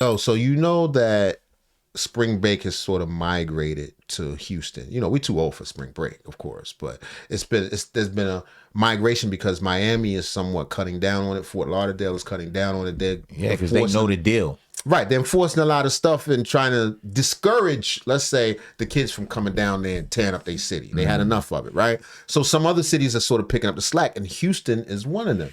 Oh, so you know that spring break has sort of migrated to Houston. You know, we're too old for spring break, of course, but there's been a migration because Miami is somewhat cutting down on it. Fort Lauderdale is cutting down on it. Because they know the deal. Right. They're enforcing a lot of stuff and trying to discourage, let's say, the kids from coming down there and tearing up their city. They had enough of it, right? So some other cities are sort of picking up the slack, and Houston is one of them.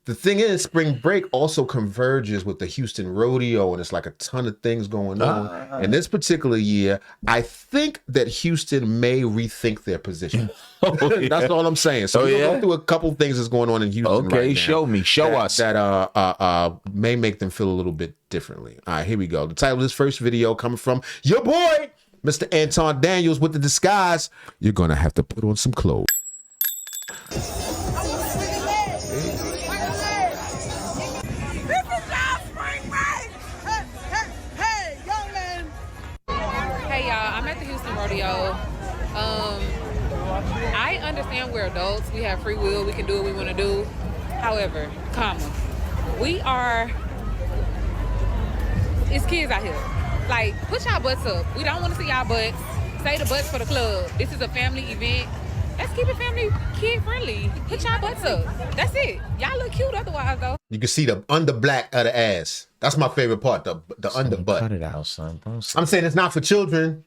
The thing is, spring break also converges with the Houston Rodeo, and it's like a ton of things going on. And this particular year, I think that Houston may rethink their position. That's all I'm saying. So we're going through a couple things that's going on in Houston right now. Show me. Show us. That may make them feel a little bit differently. All right, here we go. The title of this first video coming from your boy, Mr. Anton Daniels with the disguise. You're going to have to put on some clothes. Rodeo. I understand we're adults. We have free will. We can do what we want to do. However, it's kids out here. Like, put y'all butts up. We don't want to see y'all butts. Say the butts for the club. This is a family event. Let's keep it family, kid friendly. Put y'all butts up. That's it. Y'all look cute otherwise, though. You can see the under black of the ass. That's my favorite part, the under butt. Cut it out, son. I'm saying it's not for children.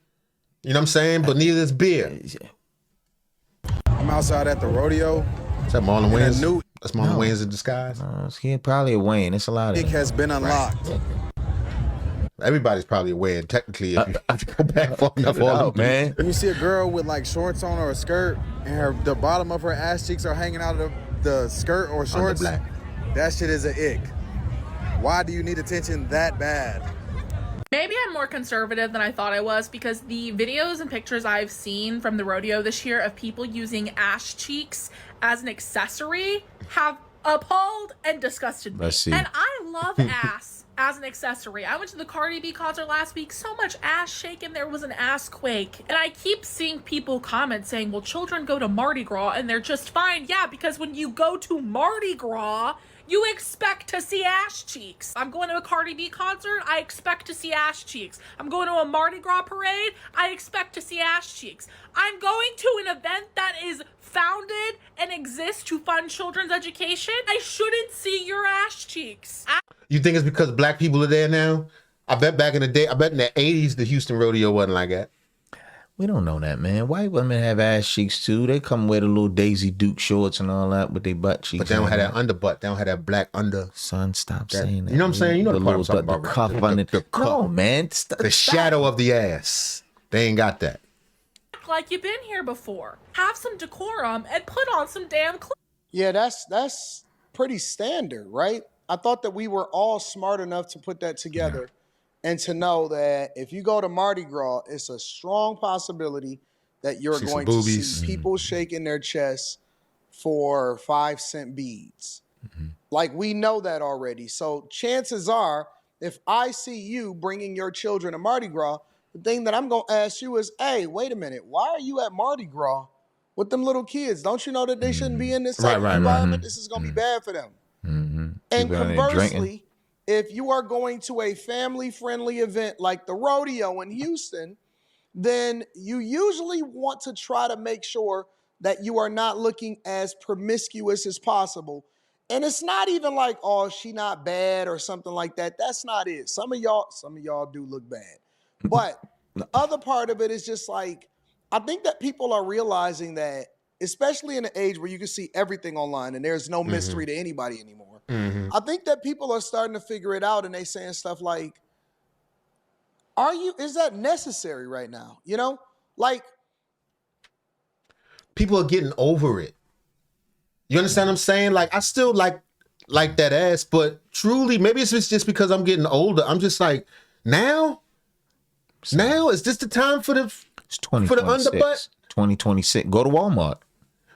You know what I'm saying? But neither is beer. I'm outside at the rodeo. Is that Marlon Wayans? That's Marlon Wayans in disguise? He probably a Wayne. It's a lot of it has been unlocked. Right. Everybody's probably a Wayne, technically, if you go back far enough. Man. When you see a girl with like shorts on or a skirt, and the bottom of her ass cheeks are hanging out of the skirt or shorts, that shit is an ick. Why do you need attention that bad? Maybe I'm more conservative than I thought I was, because the videos and pictures I've seen from the rodeo this year of people using ass cheeks as an accessory have appalled and disgusted me. Let's see. And I love ass as an accessory. I went to the Cardi B concert last week. So much ass shaking, there was an ass quake. And I keep seeing people comment saying, well, children go to Mardi Gras and they're just fine. Yeah, because when you go to Mardi Gras, you expect to see ass cheeks. I'm going to a Cardi B concert, I expect to see ass cheeks. I'm going to a Mardi Gras parade, I expect to see ass cheeks. I'm going to an event that is founded and exists to fund children's education. I shouldn't see your ass cheeks. You think it's because black people are there now? I bet back in the day, I bet in the 80s, the Houston Rodeo wasn't like that. We don't know that, man. White women have ass cheeks too. They come with a little Daisy Duke shorts and all that with their butt cheeks. But they don't have that underbutt. They don't have that black under. Son, stop saying that. You know what I'm saying? You know the part I'm talking about. The cuff under. No, man. The shadow of the ass. They ain't got that. Like you've been here before. Have some decorum and put on some damn clothes. Yeah, that's pretty standard, right? I thought that we were all smart enough to put that together. Yeah. And to know that if you go to Mardi Gras, it's a strong possibility that you're going to see people shaking their chests for 5-cent beads. Like, we know that already. So chances are, if I see you bringing your children to Mardi Gras, the thing that I'm going to ask you is, hey, wait a minute. Why are you at Mardi Gras with them little kids? Don't you know that they shouldn't be in this type of environment? This is going to be bad for them. And conversely, if you are going to a family-friendly event like the rodeo in Houston, then you usually want to try to make sure that you are not looking as promiscuous as possible. And it's not even like, oh, she not bad or something like that. That's not it. Some of y'all do look bad. But the other part of it is just like, I think that people are realizing that, especially in an age where you can see everything online and there's no mystery to anybody anymore. I think that people are starting to figure it out, and they saying stuff like, is that necessary right now? You know, like, people are getting over it. You understand what I'm saying? Like, I still like that ass, but truly, maybe it's just because I'm getting older. I'm just like, now is this the time for the underbutt? 2026. Go to Walmart.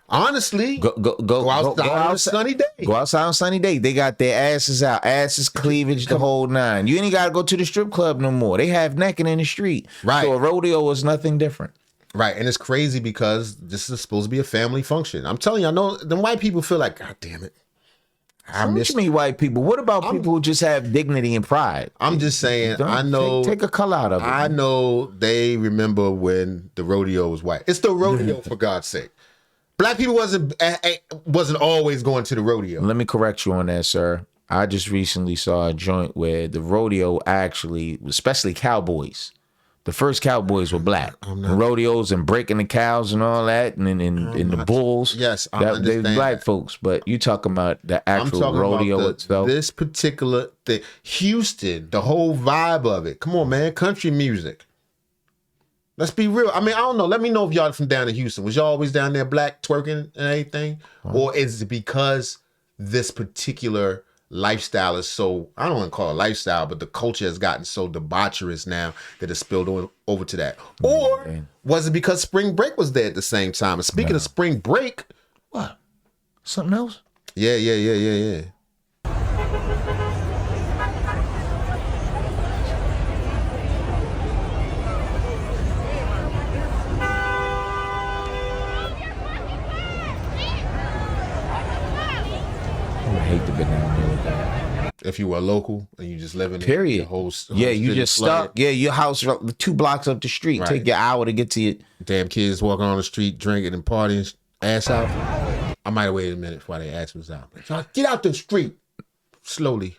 Honestly, go outside on a sunny day. Go outside on a sunny day. They got their asses out, asses, cleavage, the whole nine. You ain't got to go to the strip club no more. They have naked in the street. Right. So a rodeo is nothing different. Right, and it's crazy because this is supposed to be a family function. I'm telling you, I know the white people feel like, God damn it. So what you mean white people? What about people who just have dignity and pride? I'm just saying, Don't I know. Take a color out of it. I know they remember when the rodeo was white. It's the rodeo, for God's sake. Black people wasn't always going to the rodeo. Let me correct you on that, sir. I just recently saw a joint where the rodeo actually, especially cowboys, the first cowboys were black. Rodeos and breaking the cows and all that, and the bulls. Yes, I they understand black that. folks. But you talking about the actual I'm talking rodeo about itself? this particular thing. Houston, the whole vibe of it. Come on, man. Country music. Let's be real. I mean, I don't know. Let me know if y'all from down in Houston. Was y'all always down there black twerking and everything? Or is it because this particular lifestyle is so, I don't want to call it lifestyle, but the culture has gotten so debaucherous now that it's spilled over to that? Or was it because spring break was there at the same time? And speaking of spring break. What? Something else? Yeah. I hate to be down there with that. If you were a local and you just live in Period. the whole Yeah, you city just flooded. stuck. Yeah, your house 2 blocks up the street. Right. Take your hour to get to it. Damn kids walking on the street drinking and partying, ass out. I might have waited a minute before their ass was out. Y'all get out the street slowly.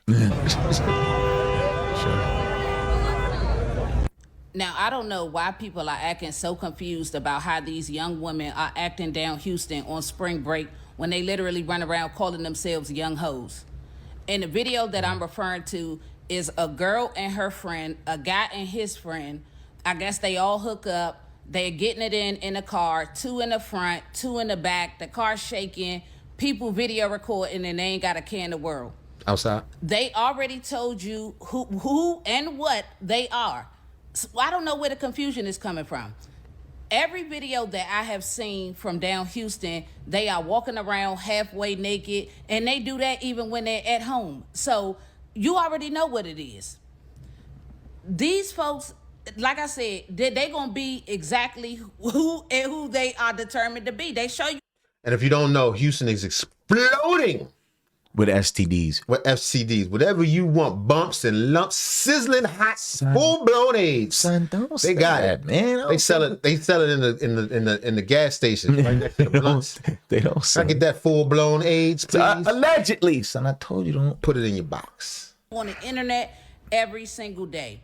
Now, I don't know why people are acting so confused about how these young women are acting down Houston on spring break when they literally run around calling themselves young hoes. And the video that I'm referring to is a girl and her friend, a guy and his friend. I guess they all hook up. They're getting it in the car, 2 in the front, 2 in the back. The car's shaking, people video recording, and they ain't got a care in the world. Outside? They already told you who and what they are. So I don't know where the confusion is coming from. Every video that I have seen from down Houston, they are walking around halfway naked, and they do that even when they're at home. So you already know what it is. These folks, like I said, they gonna be exactly who they are determined to be. They show you. And if you don't know, Houston is exploding With STDs. with FCDs. Whatever you want, bumps and lumps, sizzling hot, full-blown AIDS. Son, don't They got say that, it, man. They sell it. They sell it in the gas station. Right next to the blunts. They don't Can say I get that full-blown AIDS, please? allegedly, son. I told you don't. Put it in your box. On the internet every single day.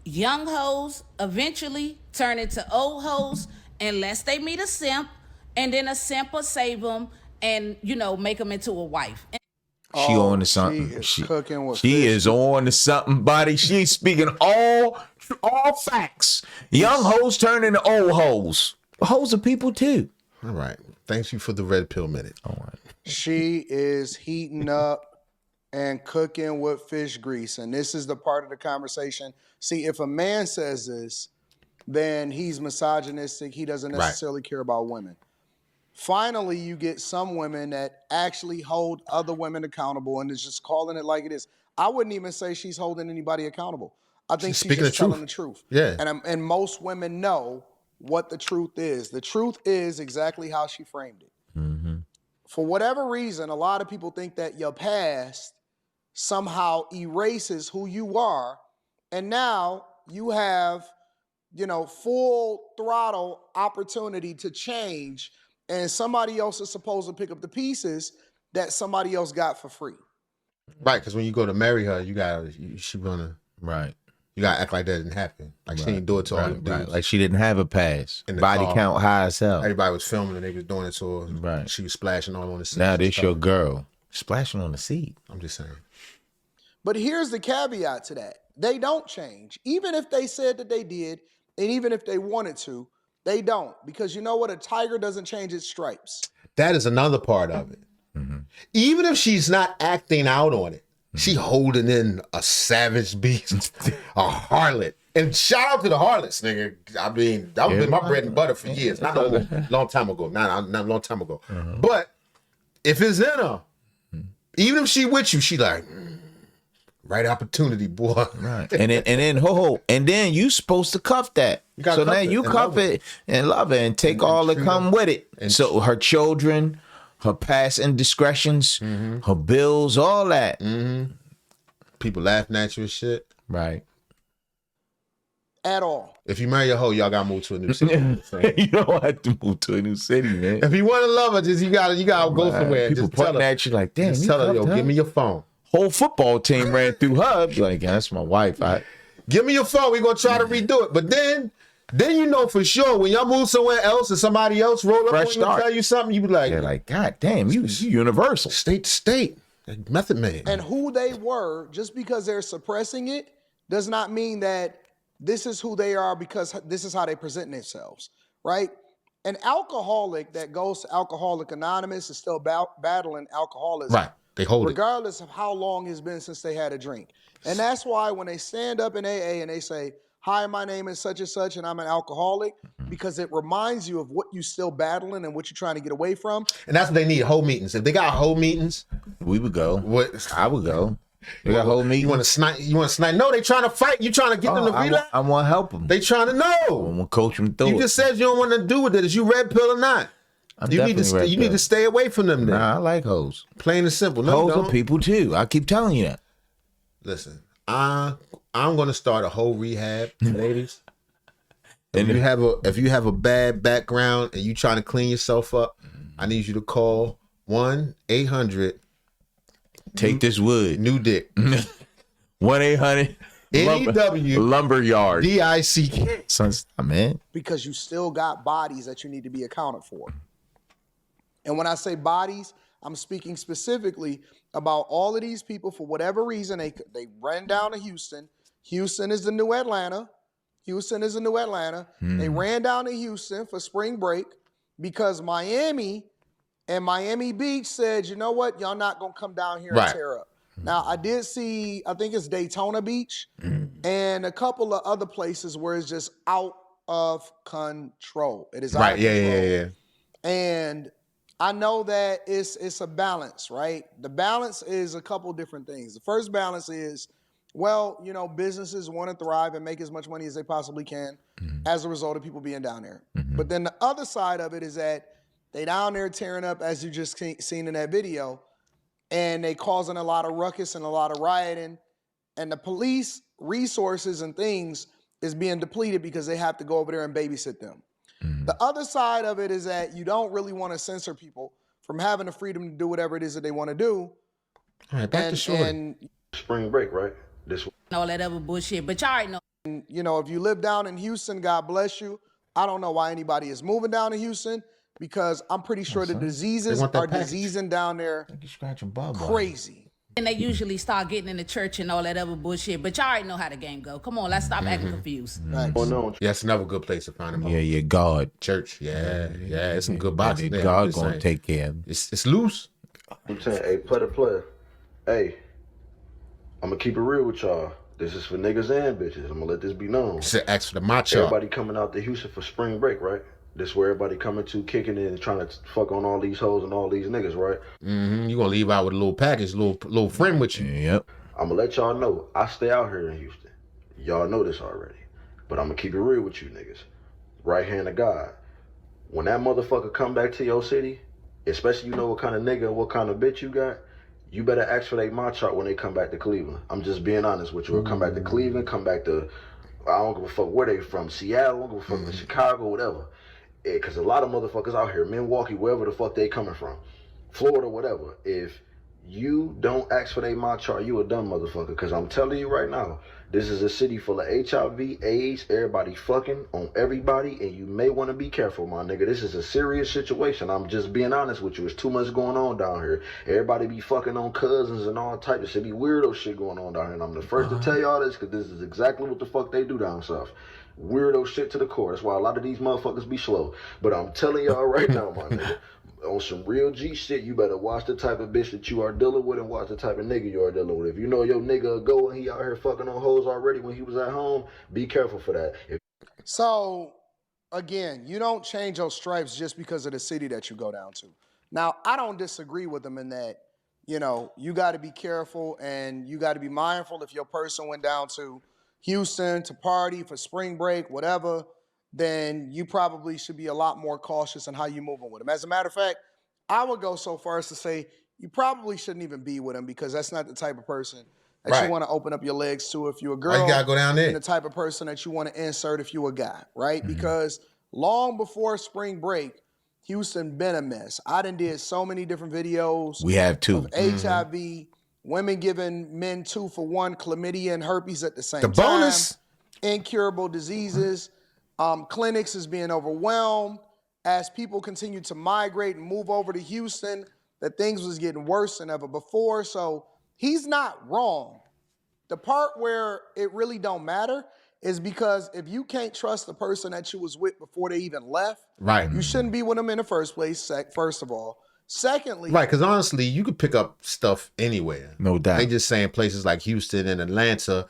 Young hoes eventually turn into old hoes unless they meet a simp, and then a simp will save them and, make them into a wife. She on to something. She is cooking with She fish. is on to something, buddy. She's speaking all facts. Young hoes turn into old hoes. Hoes are people too. All right. Thanks you for the red pill minute. All right. She is heating up and cooking with fish grease. And this is the part of the conversation. See, if a man says this, then he's misogynistic. He doesn't necessarily care about women. Finally, you get some women that actually hold other women accountable and is just calling it like it is. I wouldn't even say she's holding anybody accountable. I think she's speaking just the truth. telling the truth. Yeah. And most women know what the truth is. The truth is exactly how she framed it. Mm-hmm. For whatever reason, a lot of people think that your past somehow erases who you are. And now you have, full throttle opportunity to change. And somebody else is supposed to pick up the pieces that somebody else got for free. Right, because when you go to marry her, you gotta act like that didn't happen. Like she didn't do it to all the dudes. Like she didn't have a pass. In the Body car. count high as hell. Everybody was filming and they was doing it to her. Right. She was splashing all on the seat. Now and this stuff. your girl. Splashing on the seat. I'm just saying. But here's the caveat to that. They don't change. Even if they said that they did, and even if they wanted to, they don't. Because you know what? A tiger doesn't change its stripes. That is another part of it. Mm-hmm. Even if she's not acting out on it, she holding in a savage beast, a harlot. And shout out to the harlots, nigga. I mean, that was been my bread and butter for years. Not a long time ago. Not a long time ago. But if it's in her, even if she with you, she like, Right opportunity, boy. Right. And then you supposed to cuff that. So now you cuff it and love it and take all that come with it. And so her children, her past indiscretions, her bills, all that. People laughing at you and shit. Right. At all. If you marry a hoe, y'all gotta move to a new city. You don't have to move to a new city, man. If you want to love her, just you gotta go somewhere. People just pointing at you like, damn, just you tell her, yo, cuffed her? give me your phone. Whole football team ran through her. Be like, yeah, that's my wife. Give me your phone. We're gonna try to redo it. But then you know for sure when y'all move somewhere else and somebody else roll up on you and tell you something, you be like, they're like, God damn, you universal. State to state. Like Method Man. And who they were, just because they're suppressing it, does not mean that this is who they are because this is how they present themselves, right? An alcoholic that goes to Alcoholic Anonymous is still battling alcoholism. Right. They hold regardless of how long it's been since they had a drink. And that's why when they stand up in AA and they say, hi, my name is such and such and I'm an alcoholic, because it reminds you of what you still battling and what you're trying to get away from. And that's what they need, whole meetings. If they got whole meetings, we would go. I would go. They got whole meetings. You want to snipe? No, they trying to fight. You trying to get them to relapse? I want to help them. They trying to know. I want to coach them through it. You just said you don't want to do with it. Is you red pill or not? You need to stay away from them then. Nah, I like hoes. Plain and simple. No, hoes are people too. I keep telling you that. Listen, I'm gonna start a whole rehab, ladies. If you have a bad background and you trying to clean yourself up, I need you to call 1-800 Take this wood. New dick. 1-800 NEW Lumberyard. DICK. Son, man. Because you still got bodies that you need to be accounted for. And when I say bodies, I'm speaking specifically about all of these people. For whatever reason, they ran down to Houston. Houston is the new Atlanta. They ran down to Houston for spring break because Miami and Miami Beach said, you know what? Y'all not going to come down here and tear up. Now, I did see, I think it's Daytona Beach and a couple of other places where it's just out of control. It is out of control. Yeah. And I know that it's a balance, right? The balance is a couple different things. The first balance is, well, you know, businesses want to thrive and make as much money as they possibly can as a result of people being down there. But then the other side of it is that they down there tearing up, as you just seen in that video, and they causing a lot of ruckus and a lot of rioting, and the police resources and things is being depleted because they have to go over there and babysit them. The other side of it is that you don't really want to censor people from having the freedom to do whatever it is that they want to do. All right, back to Shorty. Spring break, right? All that other bullshit, but y'all already know. And, you know, if you live down in Houston, God bless you. I don't know why anybody is moving down to Houston because I'm pretty sure the diseases are diseasing down there crazy. And they usually start getting in the church and all that other bullshit, but y'all already know how the game go. Come on, let's stop acting confused. Yeah, it's another good place to find them. Yeah, God. Church, yeah, it's some good boxing there. God gonna take care of them. It's loose. I'm saying, hey, player. Hey, I'm gonna keep it real with y'all. This is for niggas and bitches. I'm gonna let this be known. Ask for the macho. Everybody coming out to Houston for spring break, right? This where everybody coming to, kicking in and trying to fuck on all these hoes and all these niggas, right? You gonna leave out with a little package, little friend with you. Yep. I'm gonna let y'all know, I stay out here in Houston. Y'all know this already. But I'm gonna keep it real with you niggas. Right hand of God. When that motherfucker come back to your city, especially you know what kind of nigga and what kind of bitch you got, you better ask for their my chart when they come back to Cleveland. I'm just being honest with you. Or come back to Cleveland, come back to, I don't give a fuck where they from, Seattle, I don't give a fuck to Chicago, whatever. Because a lot of motherfuckers out here, Milwaukee, wherever the fuck they coming from, Florida, whatever. If you don't ask for their my chart, you a dumb motherfucker. Because I'm telling you right now, this is a city full of HIV, AIDS, everybody fucking on everybody, and you may want to be careful, my nigga. This is a serious situation. I'm just being honest with you. There's too much going on down here. Everybody be fucking on cousins and all types of shit. Be weirdo shit going on down here. And I'm the first to tell y'all this because this is exactly what the fuck they do down south. Weirdo shit to the core. That's why a lot of these motherfuckers be slow. But I'm telling y'all right now, my nigga, on some real G shit, you better watch the type of bitch that you are dealing with and watch the type of nigga you are dealing with. If you know your nigga go and he out here fucking on hoes already when he was at home, be careful for that. So, again, you don't change your stripes just because of the city that you go down to. Now, I don't disagree with them in that, you know, you got to be careful and you got to be mindful. If your person went down to Houston to party for spring break, whatever, then you probably should be a lot more cautious in how you're moving with them. As a matter of fact, I would go so far as to say you probably shouldn't even be with him, because that's not the type of person that you want to open up your legs to if you're a girl. You gotta go down there. And the type of person that you want to insert if you're a guy, right? Because long before spring break, Houston been a mess. I done did so many different videos. We have too. Of HIV, women giving men 2 for 1 chlamydia and herpes at the same The time. bonus. Incurable diseases. Clinics is being overwhelmed. As people continue to migrate and move over to Houston, that things was getting worse than ever before. So he's not wrong. The part where it really don't matter is because if you can't trust the person that you was with before they even left, you shouldn't be with them in the first place, first of all. Secondly, because honestly, you could pick up stuff anywhere. No doubt. They just saying places like Houston and Atlanta.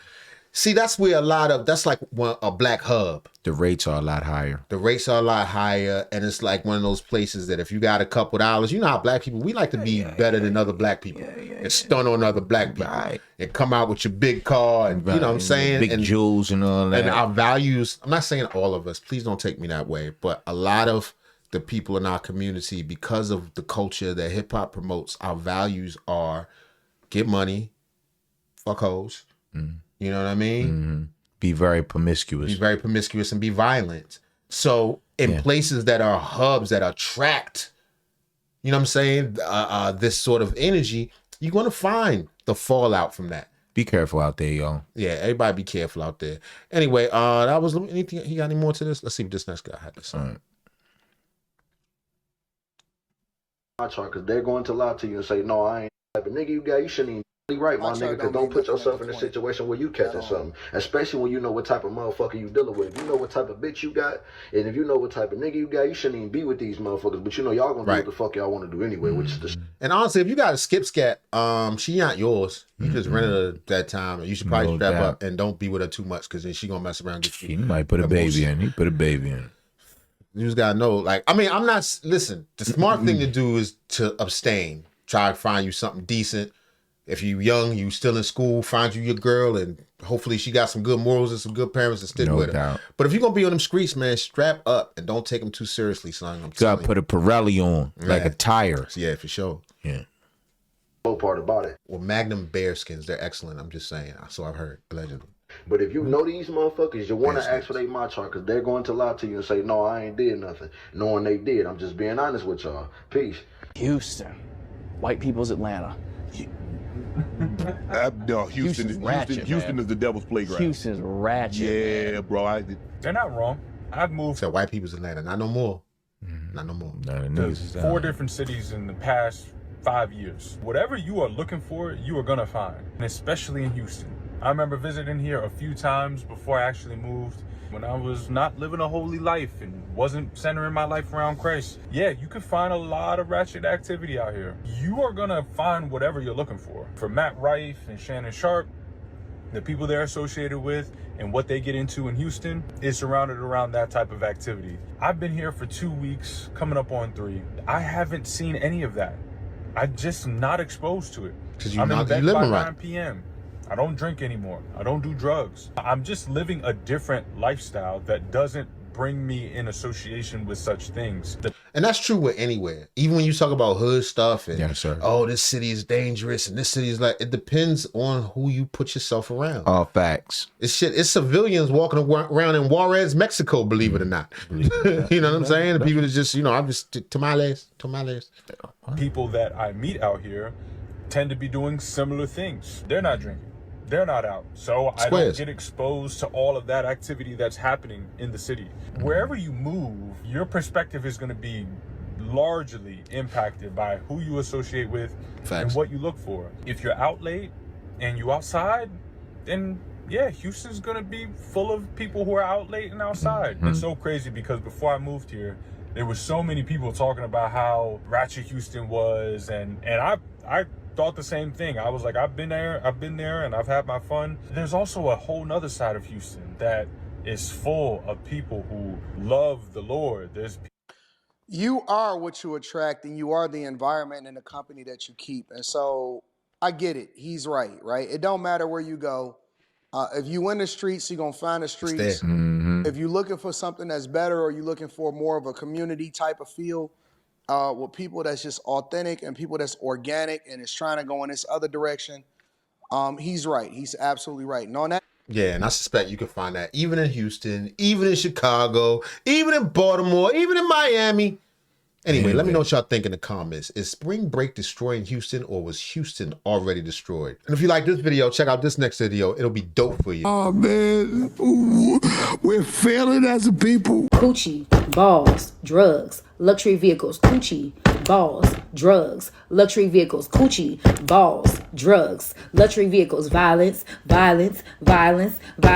See, that's where that's like a black hub. The rates are a lot higher. The rates are a lot higher, and it's like one of those places that if you got a couple dollars, you know how black people, we like to be better than other black people and stun on other black people and come out with your big car and, you know what I'm saying? Big jewels and all that. And our values, I'm not saying all of us, please don't take me that way, but a lot of the people in our community, because of the culture that hip hop promotes, our values are get money, fuck hoes. You know what I mean? Be very promiscuous. Be very promiscuous and be violent. So in places that are hubs that attract, you know what I'm saying, this sort of energy, you're going to find the fallout from that. Be careful out there, y'all. Yeah, everybody be careful out there. Anyway, that was anything. You got any more to this? Let's see what this next guy had to say. All right. Because they're going to lie to you and say, no, I ain't type of nigga you got. You shouldn't even be right, my nigga, because don't put yourself in a situation where you catching something, especially when you know what type of motherfucker you dealing with. If you know what type of bitch you got, and if you know what type of nigga you got, you shouldn't even be with these motherfuckers, but you know y'all gonna do what the fuck y'all want to do anyway, which is the And honestly, if you got a skip scat, she not yours. You just rented her that time. You should probably strap up and don't be with her too much, because then she gonna mess around and get you. He might put a baby in. He put a baby in. You just gotta know, like, I mean, I'm not, listen, the smart thing to do is to abstain. Try to find you something decent. If you young, you still in school, find you your girl, and hopefully she got some good morals and some good parents to stick with her. But if you're gonna be on them streets, man, strap up and don't take them too seriously, son. You gotta put a Pirelli on, like a tire. Yeah, for sure. Yeah. whole part about it. Well, Magnum bearskins, they're excellent. I'm just saying. So I've heard, allegedly. But if you know these motherfuckers, you want to ask for their matcha, because they're going to lie to you and say, no, I ain't did nothing, knowing they did. I'm just being honest with y'all. Peace. Houston. White people's Atlanta. No, Houston is the devil's playground. Houston's ratchet. Yeah, man. bro. They're not wrong. I've moved. So white people's Atlanta. Not no more. Not no more. There's 4 different cities in the past 5 years. Whatever you are looking for, you are gonna find, and especially in Houston. I remember visiting here a few times before I actually moved, when I was not living a holy life and wasn't centering my life around Christ. Yeah, you can find a lot of ratchet activity out here. You are gonna find whatever you're looking for. For Matt Rife and Shannon Sharp, the people they're associated with and what they get into in Houston is surrounded around that type of activity. I've been here for 2 weeks, coming up on 3. I haven't seen any of that. I'm just not exposed to it. I'm in bed by 9 p.m. I don't drink anymore. I don't do drugs. I'm just living a different lifestyle that doesn't bring me in association with such things. And that's true with anywhere. Even when you talk about hood stuff and, oh, this city is dangerous and this city is like, it depends on who you put yourself around. All facts. It's shit. It's civilians walking around in Juarez, Mexico, believe it or not. You know what I'm saying? The people that just, you know, I'm just tamales. People that I meet out here tend to be doing similar things. They're not drinking. They're not out. So I don't get exposed to all of that activity that's happening in the city. Wherever you move, your perspective is going to be largely impacted by who you associate with and what you look for. If you're out late and you outside, then yeah, Houston's going to be full of people who are out late and outside. It's so crazy because before I moved here, there were so many people talking about how ratchet Houston was, and I thought the same thing. I was like, I've been there and I've had my fun. There's also a whole nother side of Houston that is full of people who love the Lord. You are what you attract, and you are the environment and the company that you keep. And so I get it. He's right? It don't matter where you go. If you in the streets, you're going to find the streets. If you're looking for something that's better, or you're looking for more of a community type of feel with people that's just authentic and people that's organic and is trying to go in this other direction, he's right. He's absolutely right. And on that. Yeah, and I suspect you can find that even in Houston, even in Chicago, even in Baltimore, even in Miami. Anyway, let me know what y'all think in the comments. Is spring break destroying Houston, or was Houston already destroyed? And if you like this video, check out this next video. It'll be dope for you. Oh, man. Ooh, we're failing as a people. Coochie, balls, drugs, luxury vehicles. Coochie, balls, drugs, luxury vehicles. Coochie, balls, drugs, luxury vehicles. Violence, violence, violence, violence.